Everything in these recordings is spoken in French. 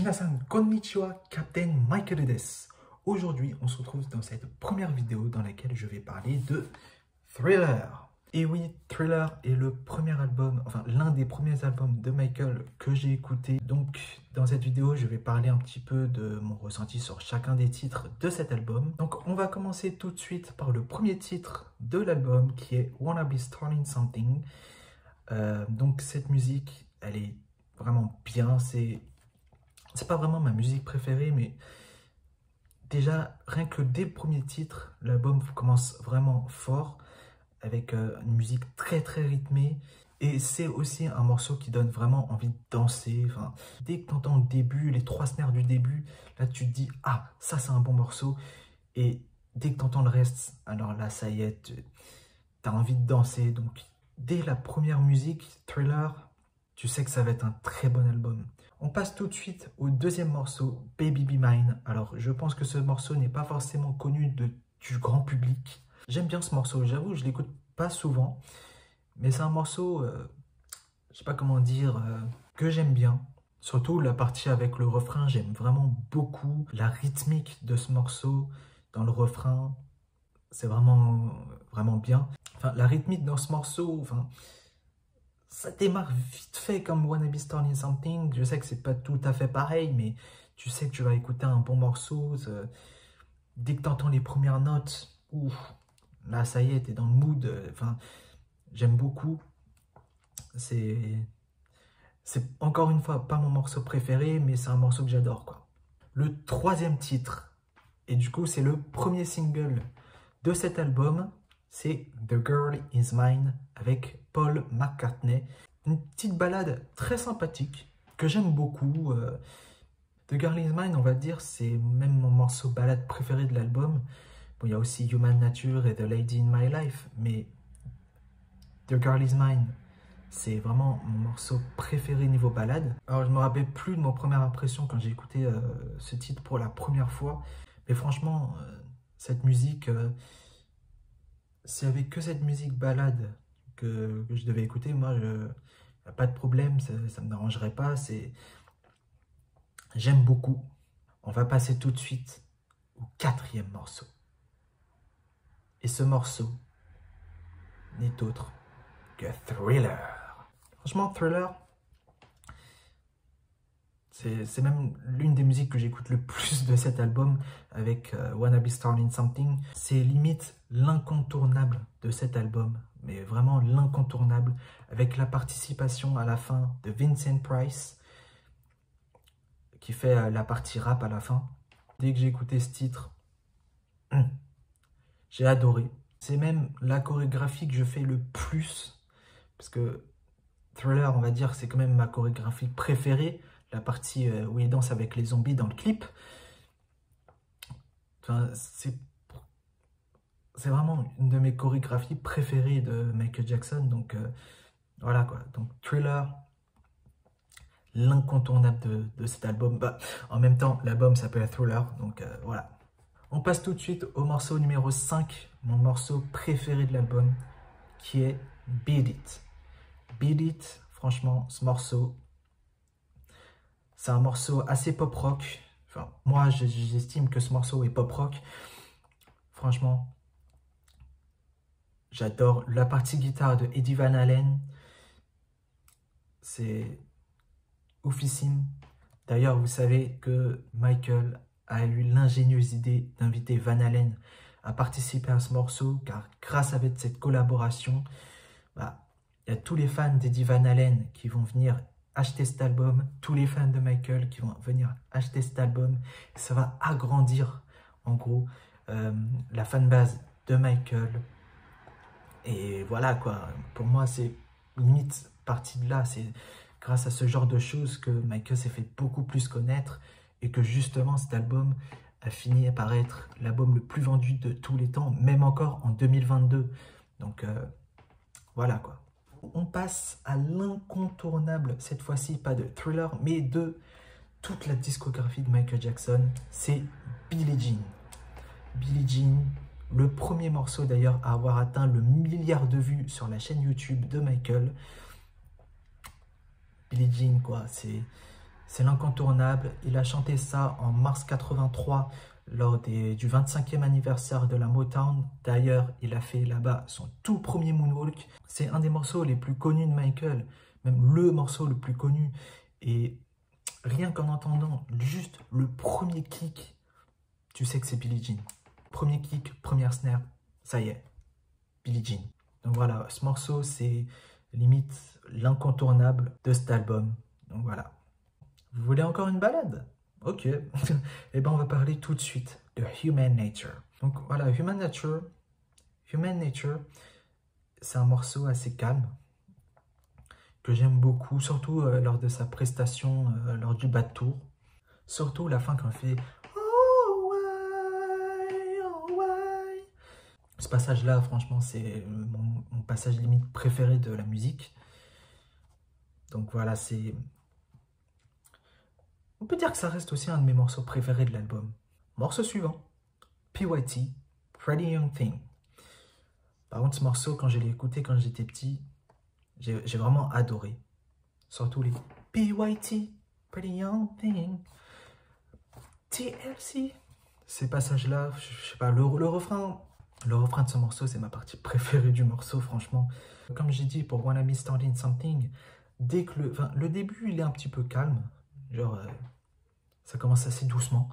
Minasan konnichiwa, Captain Michael desu. Aujourd'hui, on se retrouve dans cette première vidéo dans laquelle je vais parler de Thriller. Et oui, Thriller est le premier album, enfin l'un des premiers albums de Michael que j'ai écouté. Donc dans cette vidéo, je vais parler un petit peu de mon ressenti sur chacun des titres de cet album. Donc on va commencer tout de suite par le premier titre de l'album qui est Wanna Be Starting Something. Donc cette musique, elle est vraiment bien. C'est pas vraiment ma musique préférée, mais déjà, rien que dès le premier titre, l'album commence vraiment fort, avec une musique très rythmée. Et c'est aussi un morceau qui donne vraiment envie de danser. Enfin, dès que tu entends le début, les 3 snares du début, là tu te dis « Ah, ça c'est un bon morceau ». Et dès que tu entends le reste, alors là, ça y est, tu as envie de danser. Donc, dès la première musique, Thriller, tu sais que ça va être un très bon album. On passe tout de suite au deuxième morceau, Baby Be Mine. Alors, je pense que ce morceau n'est pas forcément connu du grand public. J'aime bien ce morceau, j'avoue, je l'écoute pas souvent. Mais c'est un morceau, je sais pas comment dire, que j'aime bien. Surtout la partie avec le refrain, j'aime vraiment beaucoup la rythmique de ce morceau dans le refrain. C'est vraiment bien. Enfin, la rythmique dans ce morceau, enfin, ça démarre vite fait comme Wanna Be Starting Something. Je sais que c'est pas tout à fait pareil, mais tu sais que tu vas écouter un bon morceau. Dès que tu entends les premières notes, ouf, là ça y est, t'es dans le mood. Enfin, j'aime beaucoup. C'est encore une fois pas mon morceau préféré, mais c'est un morceau que j'adore, quoi. Le troisième titre, et du coup c'est le premier single de cet album, c'est The Girl Is Mine avec Paul McCartney. Une petite balade très sympathique que j'aime beaucoup. The Girl Is Mine, on va dire, c'est même mon morceau balade préféré de l'album. Bon, il y a aussi Human Nature et The Lady in My Life, mais The Girl Is Mine, c'est vraiment mon morceau préféré niveau balade. Alors, je me rappelle plus de mon première impression quand j'ai écouté ce titre pour la première fois, mais franchement, cette musique... s'il n'y avait que cette musique balade que je devais écouter, moi, pas de problème, ça ne me dérangerait pas. J'aime beaucoup. On va passer tout de suite au quatrième morceau. Et ce morceau n'est autre que Thriller. Franchement, Thriller, c'est même l'une des musiques que j'écoute le plus de cet album avec Wanna Be Starting Something. C'est limite l'incontournable de cet album, mais vraiment l'incontournable, avec la participation à la fin de Vincent Price, qui fait la partie rap à la fin. Dès que j'ai écouté ce titre, j'ai adoré. C'est même la chorégraphie que je fais le plus, parce que Thriller, on va dire, c'est quand même ma chorégraphie préférée. La partie où il danse avec les zombies dans le clip. Enfin, c'est vraiment une de mes chorégraphies préférées de Michael Jackson. Donc voilà quoi. Donc Thriller, l'incontournable de cet album. Bah, en même temps, l'album s'appelle Thriller. Donc voilà. On passe tout de suite au morceau numéro 5, mon morceau préféré de l'album, qui est Beat It. Beat It, franchement, ce morceau... C'est un morceau assez pop-rock. Enfin, moi, j'estime que ce morceau est pop-rock. Franchement, j'adore la partie guitare de Eddie Van Halen. C'est oufissime. D'ailleurs, vous savez que Michael a eu l'ingénieuse idée d'inviter Van Halen à participer à ce morceau, car grâce à cette collaboration, bah, il y a tous les fans d'Eddie Van Halen qui vont venir acheter cet album, tous les fans de Michael qui vont venir acheter cet album. Ça va agrandir, en gros, la fanbase de Michael. Et voilà, quoi. Pour moi, c'est limite partie de là. C'est grâce à ce genre de choses que Michael s'est fait beaucoup plus connaître et que justement, cet album a fini par être l'album le plus vendu de tous les temps, même encore en 2022. Donc, voilà, quoi. On passe à l'incontournable, cette fois-ci pas de Thriller, mais de toute la discographie de Michael Jackson, c'est Billie Jean. Billie Jean, le premier morceau d'ailleurs à avoir atteint le 1 milliard de vues sur la chaîne YouTube de Michael. Billie Jean, quoi, c'est l'incontournable. Il a chanté ça en mars 83 lors du 25e anniversaire de la Motown. D'ailleurs, il a fait là-bas son tout premier moonwalk. C'est un des morceaux les plus connus de Michael, même le morceau le plus connu. Et rien qu'en entendant juste le premier kick, tu sais que c'est Billie Jean. Premier kick, première snare, ça y est, Billie Jean. Donc voilà, ce morceau, c'est limite l'incontournable de cet album. Donc voilà. Vous voulez encore une balade? Ok. Eh ben, on va parler tout de suite de Human Nature. Donc voilà, Human Nature, c'est un morceau assez calme que j'aime beaucoup, surtout lors de sa prestation, lors du bas de tour. Surtout la fin quand il fait oh why, oh why. Ce passage-là, franchement, c'est mon passage limite préféré de la musique. Donc voilà, c'est... On peut dire que ça reste aussi un de mes morceaux préférés de l'album. Morceau suivant, PYT, Pretty Young Thing. Par contre, ce morceau, quand je l'ai écouté quand j'étais petit, j'ai vraiment adoré. Surtout les PYT, Pretty Young Thing, TLC. Ces passages-là, je sais pas, le refrain de ce morceau, c'est ma partie préférée du morceau, franchement. Comme j'ai dit pour Wanna Be Starting Something, dès que le début, il est un petit peu calme. Genre, ça commence assez doucement.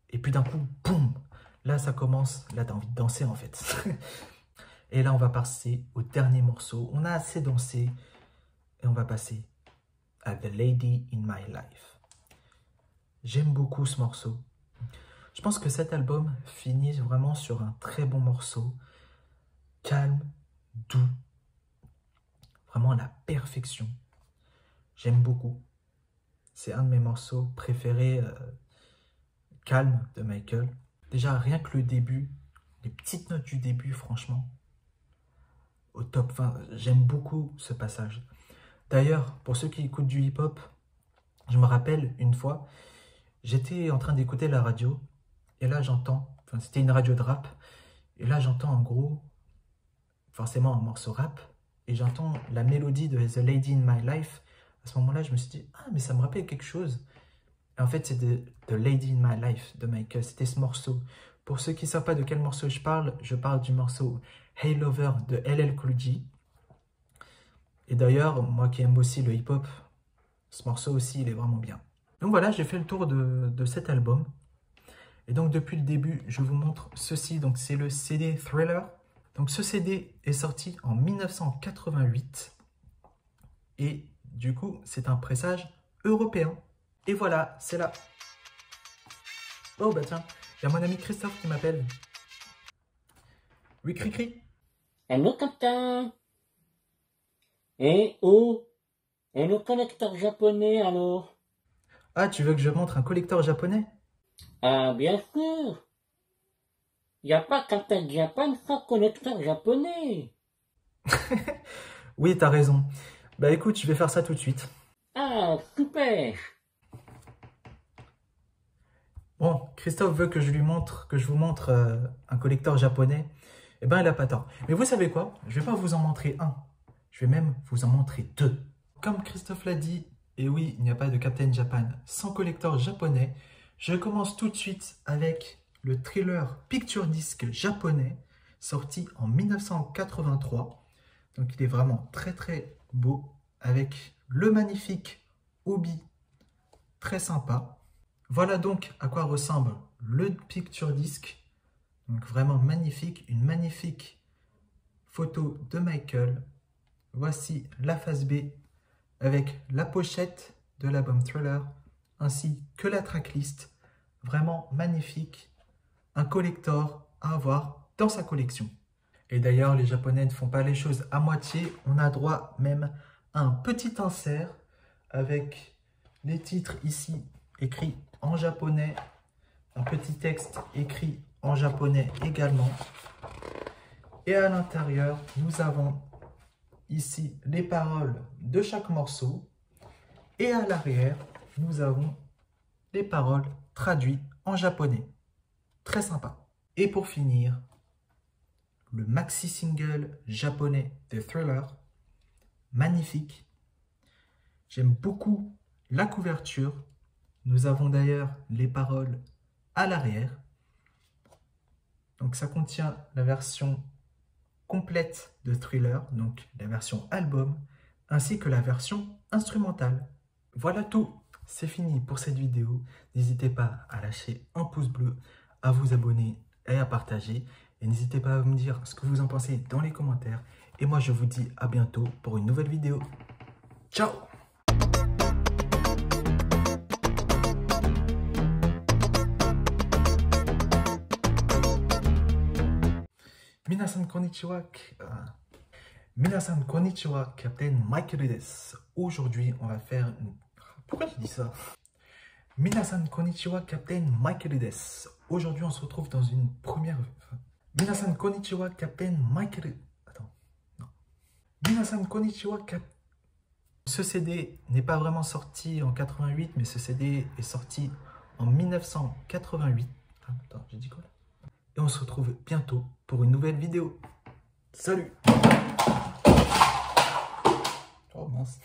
Et puis d'un coup, boum! Là, ça commence. Là, t'as envie de danser, en fait. Et là, on va passer au dernier morceau. On a assez dansé. Et on va passer à The Lady in My Life. J'aime beaucoup ce morceau. Je pense que cet album finit vraiment sur un très bon morceau. Calme, doux. Vraiment à la perfection. J'aime beaucoup. C'est un de mes morceaux préférés calme de Michael. Déjà, rien que le début, les petites notes du début, franchement, au top. Enfin, j'aime beaucoup ce passage. D'ailleurs, pour ceux qui écoutent du hip-hop, je me rappelle une fois, j'étais en train d'écouter la radio, et là j'entends, enfin c'était une radio de rap, et là j'entends en gros, forcément un morceau rap, et j'entends la mélodie de The Lady in My Life. À ce moment-là, je me suis dit, ah mais ça me rappelle quelque chose. Et en fait, c'est The Lady in My Life de Michael, c'était ce morceau. Pour ceux qui ne savent pas de quel morceau je parle du morceau Hey Lover de LL Cool J. Et d'ailleurs, moi qui aime aussi le hip-hop, ce morceau aussi, il est vraiment bien. Donc voilà, j'ai fait le tour de cet album. Et donc depuis le début, je vous montre ceci. Donc c'est le CD Thriller. Donc ce CD est sorti en 1988. Et du coup, c'est un pressage européen. Et voilà, c'est là. Oh bah tiens, il y a mon ami Christophe qui m'appelle. Oui, cri-cri. Allô, Quentin? Eh oh? Et le connecteur japonais, alors? Ah, tu veux que je montre un collecteur japonais? Ah, bien sûr! Y a pas Quentin Japan sans connecteur japonais! Oui, t'as raison. Bah écoute, je vais faire ça tout de suite. Ah, super! Bon, Christophe veut que je vous montre un collecteur japonais. Eh ben, il a pas tort. Mais vous savez quoi? Je vais pas vous en montrer un. Je vais même vous en montrer deux. Comme Christophe l'a dit, et oui, il n'y a pas de Captain Japan sans collecteur japonais, je commence tout de suite avec le thriller Picture Disc japonais, sorti en 1983. Donc il est vraiment très très beau, avec le magnifique Obi, très sympa. Voilà donc à quoi ressemble le Picture Disc. Donc vraiment magnifique, une magnifique photo de Michael. Voici la face B avec la pochette de l'album Thriller ainsi que la tracklist. Vraiment magnifique, un collector à avoir dans sa collection. Et d'ailleurs, les Japonais ne font pas les choses à moitié. On a droit même à un petit insert avec les titres ici écrits en japonais, un petit texte écrit en japonais également. Et à l'intérieur, nous avons ici les paroles de chaque morceau. Et à l'arrière, nous avons les paroles traduites en japonais. Très sympa. Et pour finir, le maxi single japonais de Thriller. Magnifique. J'aime beaucoup la couverture. Nous avons d'ailleurs les paroles à l'arrière. Donc ça contient la version complète de Thriller, donc la version album, ainsi que la version instrumentale. Voilà tout, c'est fini pour cette vidéo. N'hésitez pas à lâcher un pouce bleu, à vous abonner et à partager. Et n'hésitez pas à me dire ce que vous en pensez dans les commentaires. Et moi je vous dis à bientôt pour une nouvelle vidéo. Ciao! Minasan konnichiwa, Minasan konnichiwa, Captain Michael desu. Aujourd'hui, on va faire une... Pourquoi j'ai dit ça? Minasan konnichiwa, Captain Michael desu. Aujourd'hui, on se retrouve dans une première... Minasan konnichiwa, Captain Michael... Attends, non. Minasan konnichiwa, Ce CD n'est pas vraiment sorti en 88, mais ce CD est sorti en 1988. Ah, attends, j'ai dit quoi là? Et on se retrouve bientôt pour une nouvelle vidéo. Salut! Oh mince.